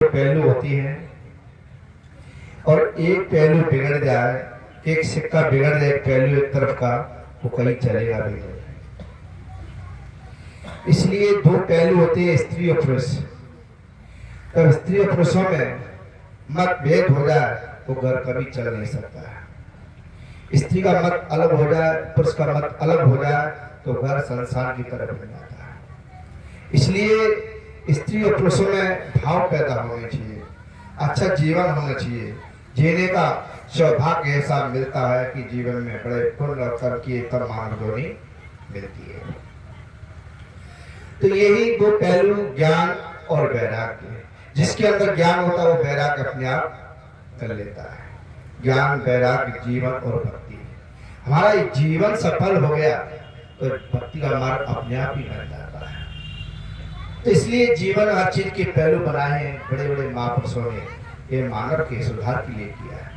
पहलू होती हैं और एक पहलू बिगड़ जाए, एक सिक्का बिगड़ जाए एक पहलू एक तरफ का, वो कहीं चलेगा भी नहीं। इसलिए दो पहलू होते हैं स्त्री और पुरुष। तब स्त्री और पुरुषों में मतभेद हो जाए तो घर कभी चल नहीं सकता है। स्त्री का मत अलग हो जाए, पुरुष का मत अलग हो जाए तो घर संसार की तरफ बन जाता है। इसलिए स्त्री और पुरुषों में भाव पैदा होने चाहिए, अच्छा जीवन होना चाहिए, जीने का सौभाग्य ऐसा मिलता है कि जीवन में बड़े पुण्य और कर्म की तमाम जोड़ी मिलती है। तो यही दो पहलू ज्ञान और वैराग्य। जिसके अंदर ज्ञान होता है वो वैराग्य अपने आप कर लेता है। ज्ञान, वैराग्य, जीवन और भक्ति। हमारा ये जीवन सफल हो गया तो भक्ति का मार्ग अपने आप ही बन जाता है। तो इसलिए जीवन हर चीज के पहलू बनाए हैं बड़े बड़े महापुरुषों ने, ये मानव के सुधार के लिए किया है।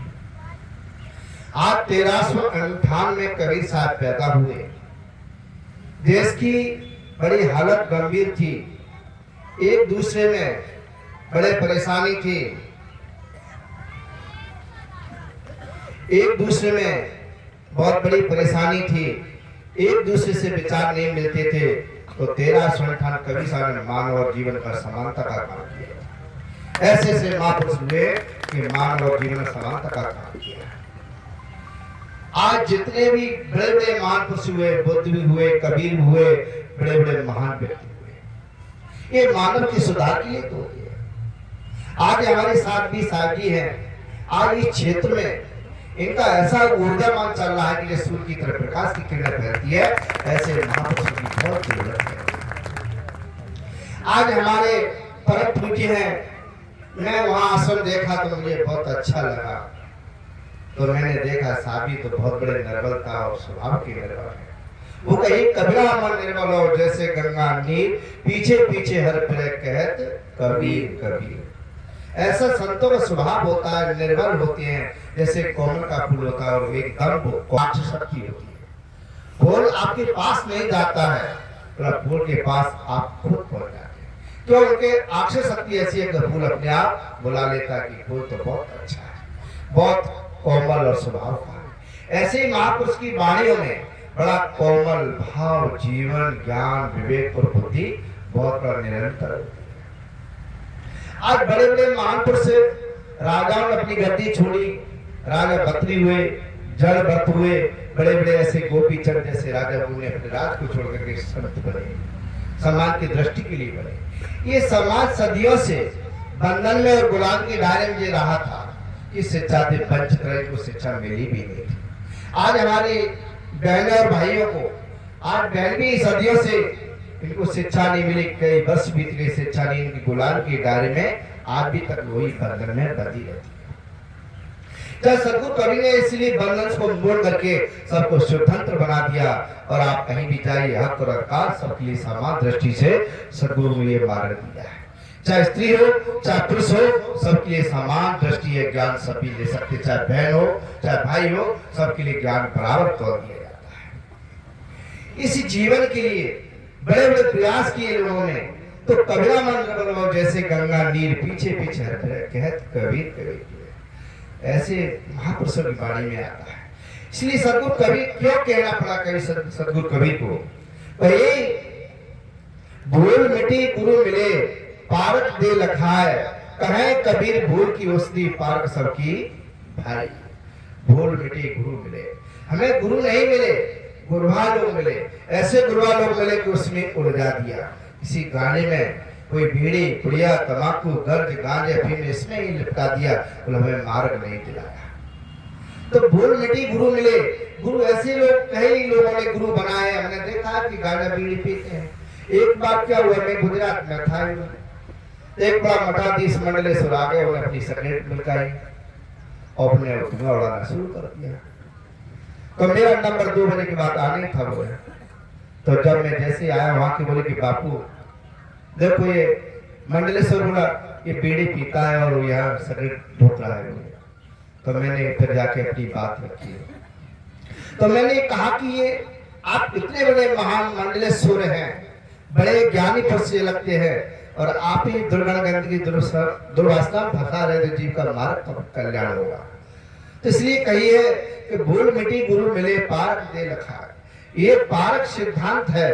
आज 1358 में कबीर साहब पैदा हुए। देश की बड़ी हालत गंभीर थी, एक दूसरे में बड़े परेशानी थी, एक दूसरे में बहुत बड़ी परेशानी थी, एक दूसरे से विचार नहीं मिलते थे। तो 1358 कबीर साहब ने मानव और जीवन पर समानता का काम किया। ऐसे ऐसे महापुरुष हुए कि मानव और जीवन समानता का काम किया। आज जितने भी बड़े बड़े महापुरुष हुए, बुद्ध भी हुए, कबीर हुए, बड़े बड़े महान व्यक्ति हुए, ये मानव के सुधार के लिए तो हुए। आज हमारे साथ भी साथी हैं। आज इस क्षेत्र में इनका ऐसा ऊर्जामान चल रहा है कि सूर्य की तरफ प्रकाश की किरण फैलती है। ऐसे महापुरुषों की बहुत जरूरत है। आज हमारे परम पूज्य हैं, मैं वहां आश्रम देखा तो मुझे बहुत अच्छा लगा। तो मैंने देखा साबी तो बहुत बड़े निर्बलता और स्वभाव की निर्बल है। वो कहीं कबीरा मन निर्बल हो जैसे गंगा नीर, पीछे पीछे हर प्रे कहत कबीर कबीर। ऐसा संतों का स्वभाव होता है, निर्बल होते हैं जैसे कोमल का फूल होता है और एकदम शक्ति होती है। फूल आपके पास नहीं जाता है, फूल के पास आप खुद पहुंच जाते हैं। क्यों? उनके आक्षेप शक्ति ऐसी है कि फूल अपने आप बुला लेता है कि फूल तो बहुत अच्छा है, बहुत कोमल और स्वभाव का है। ऐसे ही महापुरुष की वाणियों में बड़ा कोमल भाव, जीवन, ज्ञान, विवेक और बुद्धि बहुत बड़ा निरंतर होती है। आज बड़े बड़े महापुरुष राजाओं ने अपनी गद्दी छोड़ी, राजा बत्री हुए, जड़ व्रत हुए, बड़े बड़े ऐसे गोपी चंद जैसे राजा ने अपने राज को छोड़ करके संत बने, समाज की दृष्टि के लिए बने। ये समाज सदियों से बंधन में और गुलाम के दायरे में ये रहा था कि शिक्षा से वंचित रहे, को शिक्षा मिली भी नहीं थी। आज हमारे बहनों और भाइयों को, आज बहन भी सदियों से इनको शिक्षा नहीं मिली, कई वर्ष बीत गए शिक्षा नहीं, इनकी गुलाम के दायरे में आज भी तक वही बंधन में बंधी रहती है। जब सदगुरु कवि ने इसलिए बंधन को मोड़ करके सबको स्वतंत्र बना दिया और आप कहीं भी जाइए, हक और अधिकार सबके लिए समान दृष्टि से सदगुरु ने ये मार्ग दिया है। चाहे स्त्री हो चाहे पुरुष हो, सबके लिए समान दृष्टि है, ज्ञान सभी ले सकते, चाहे बहन हो चाहे भाई हो, सबके लिए ज्ञान बराबर तौर दिया जाता है। इस जीवन के लिए बड़े बड़े प्रयास किए लोगों ने। तो कबीरा मन जैसे गंगा नीर, पीछे पीछे कहत कबीर कबीर। ऐसे महापुरुषों की वाणी में आता है। इसलिए सदगुरु कबीर क्यों कहना पड़ा कभी सदगुरु कबीर को, भाई भूल मिटी गुरु मिले पारक दे लखाए, कहे कबीर भूल की औषधि पारक सबकी भाई। भूल मिटी गुरु मिले, हमें गुरु नहीं मिले, गुरुआ लोग मिले। ऐसे गुरुआ लोग मिले कि उसमें उलझा दिया। इसी गाने में कोई बीड़ी, पुड़िया, तंबाकू, गर्ज, गांजे, अफीम इसमें ही लिपटा दिया, तो हमें मार्ग नहीं दिलाया। तो भूल मिटी गुरु मिले। गुरु ऐसे लोग, कई लोगों ने गुरु बनाए। हमने देखा कि गांजा बीड़ी पीते हैं। एक बार क्या हुआ, मैं गुजरात में था, एक बड़ा मठाधीश मंडलेश्वर आ गए, उन्हें अपनी सिगरेट मिलकाई और अपने धुआं उड़ाना शुरू कर दिया। तो मेरा नंबर 2 बजे के बाद आने था वो। तो जब मैं जैसे आया वहां के बोले कि बापू देखो ये मंडलेश्वर बोला ये बीड़ी पीता है और यहाँ सिगरेट ढोक रहा है। तो मैंने फिर जाके अपनी बात रखी। तो मैंने कहा कि ये आप इतने बड़े महान मंडलेश्वर हैं, बड़े ज्ञानी पुरुष लगते हैं, और आप ही दुर्गण गंदगी दुर्वासना फंसा रहे तो जीव का मार्ग तो कल्याण होगा। तो इसलिए कहिए कि भूल मिटी गुरु मिले पारक दे लखा। ये पारक सिद्धांत है।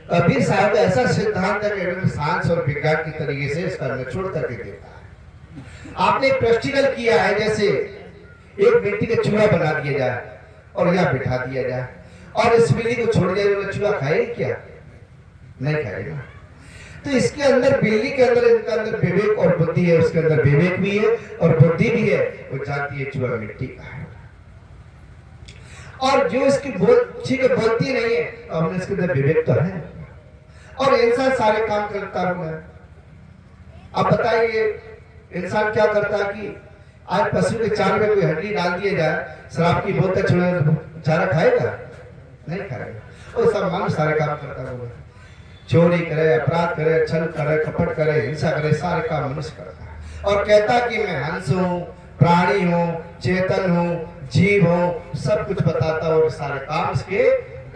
कबीर साहब का ऐसा सिद्धांत है कि साइंस और विज्ञान की तरीके से इसका निचोड़ करके देता है। आपने प्रैक्टिकल किया है, जैसे एक मिट्टी का चूहा बना दिया जाए और यहाँ बिठा दिया जाए और इस बिल्ली को छोड़ दिया जाए, चूहा खाएगा क्या? नहीं खाएगा। तो इसके अंदर बिल्ली के अंदर इनके अंदर विवेक और बुद्धि है, उसके अंदर विवेक भी है और बुद्धि भी है। वो जानती है चूहा मिट्टी का है और जो इसकी ठीक है बोलती नहीं है, तो हमने इसके अंदर विवेक तो है और इंसान सारे काम करता हुआ है। अब बताइए इंसान क्या करता है कि आज पशु के चारे में कोई हड्डी डाल दिया जाए, शराब की बोतल छोड़े चारा खाएगा? नहीं खाएगा। वो सब मन सारे काम करता हुआ, चोरी करे, अपराध करे, छल करे, कपट करे, हिंसा करे, सारे काम मनुष्य करता है और कहता कि मैं हंस हूँ, प्राणी हूँ, चेतन हूँ, जीव हूँ, सब कुछ बताता हूँ और सारे काम इसके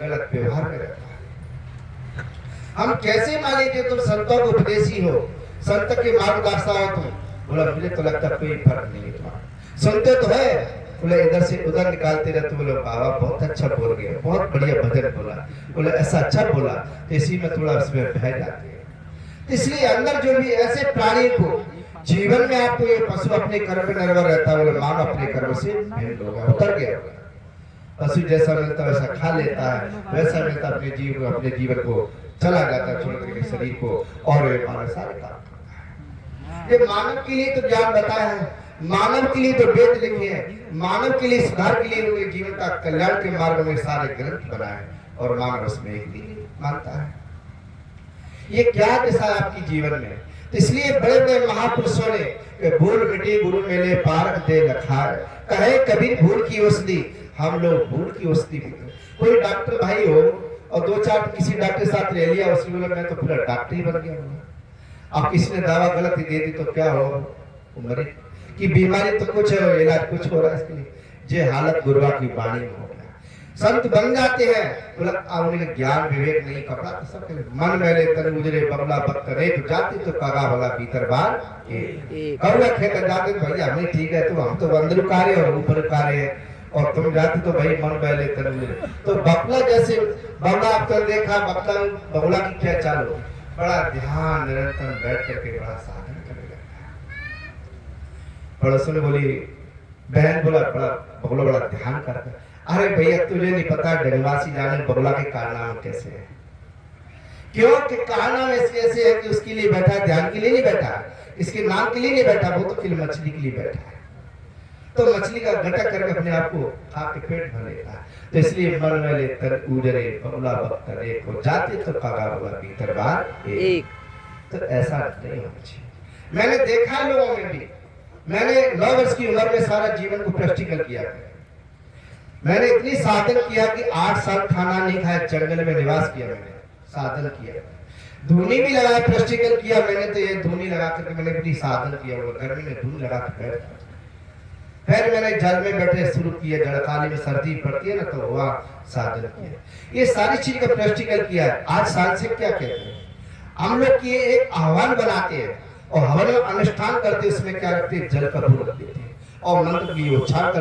गलत व्यवहार में रहता है। हम कैसे माने कि तुम संतों को उपदेशी हो, संत के मार्गदर्शक हो तुम? बोला मुझे तो लगता कोई फर्क नहीं है तुम्हारा, सुनते तो है। बोले इधर से उधर निकालते रहते। बोले बाबा बहुत अच्छा बोल गए, बहुत बढ़िया भजन बोला। बोले ऐसा अच्छा बोला तो इसी में थोड़ा उसमें बह जाते हैं। इसलिए अंदर जो भी ऐसे प्राणी को जीवन में आपको ये पशु अपने कर्म पे निर्भर रहता है, बोले मानव अपने कर्म से भेद होगा, उतर गया होगा। पशु जैसा मिलता है वैसा खा लेता है, वैसा मिलता अपने जीवन को चला जाता है छोड़ करके शरीर को और मानव सारे काम करता है। ये मानव के लिए तो ज्ञान बताया है, मानव के लिए तो वेद लिखे हैं, मानव के लिए सुधार के लिए उनके जीवन का कल्याण के मार्ग में सारे ग्रंथ बनाए और मानव उसमें एक भी मानता है। ये क्या दिशा है आपकी जीवन में? तो इसलिए बड़े बड़े महापुरुषों ने भूल मिटी गुरु मिले पारक दे लखार, कहे कबीर भूल की औषधि, हम लोग भूल की औषधि पीते। कोई डॉक्टर भाई हो और दो चार किसी डॉक्टर साथ ले लिया, उसने बोला मैं तो पूरा डॉक्टर ही बन गया। अब किसी ने दवा गलत ही दे दी तो क्या हो, मरीज की बीमारी तो कुछ है, इलाज कुछ हो रहा है इसके लिए। जे हालत गुरुआ की वाणी में हो गया। संत बन जाते हैं, बोला उन्हें ज्ञान विवेक नहीं, कपड़ा तो सब मन मैले तन उजरे बबला पत्त रे तो जाती तो कागा वाला भीतर बार कौवा खेत जाते तो भैया हमें ठीक है, तो हम तो अंदर कार्य और ऊपर कार्य है और तुम जाते तो भाई मन मैले तन उजरे। तो बबला जैसे बबला आप कल देखा, बबला की क्या चालू, बड़ा ध्यान निरंतर बैठ करके बड़ा साधन करने लगता है। पड़ोसों ने बोली, बहन बोला बबला बड़ा ध्यान करता है। अरे भैया तुझे नहीं पता डगवासी जाने बगुला के कारनाम कैसे है। क्यों कि कारनाम ऐसे है कि उसके लिए बैठा, ध्यान के लिए नहीं बैठा, इसके नाम के लिए नहीं बैठा, वो तो केवल मछली के लिए बैठा है। तो मछली का घटक करके अपने आप को खा के पेट भर लेता है। तो इसलिए मन वाले तर उजरे बगुला बख्तर एक हो जाते तो कागा वाला भीतर बार एक। तो ऐसा नहीं होना चाहिए। मैंने देखा लोगों में भी, मैंने 9 वर्ष की उम्र में सारा जीवन को प्रैक्टिकल किया। मैंने इतनी साधन किया कि 8 साल खाना नहीं खाया, जंगल में निवास किया, मैंने साधन किया, धूनी भी लगाया, प्रैक्टिकल किया मैंने। तो ये धूनी लगा करके मैंने अपनी साधन किया, वो गर्मी में धूनी लगा कर बैठ। फिर मैंने जल में बैठे शुरू किया, जड़खाली में सर्दी पड़ती है ना तो वहाँ साधन किया। ये सारी चीज का प्रैक्टिकल किया। आज सांसिक क्या कहते हैं हम लोग की, एक आह्वान बनाते हैं और हवन में अनुष्ठान करते, उसमें क्या रखते हैं, जल का फूल रख देते हैं और मंत्र की उच्चारण करते।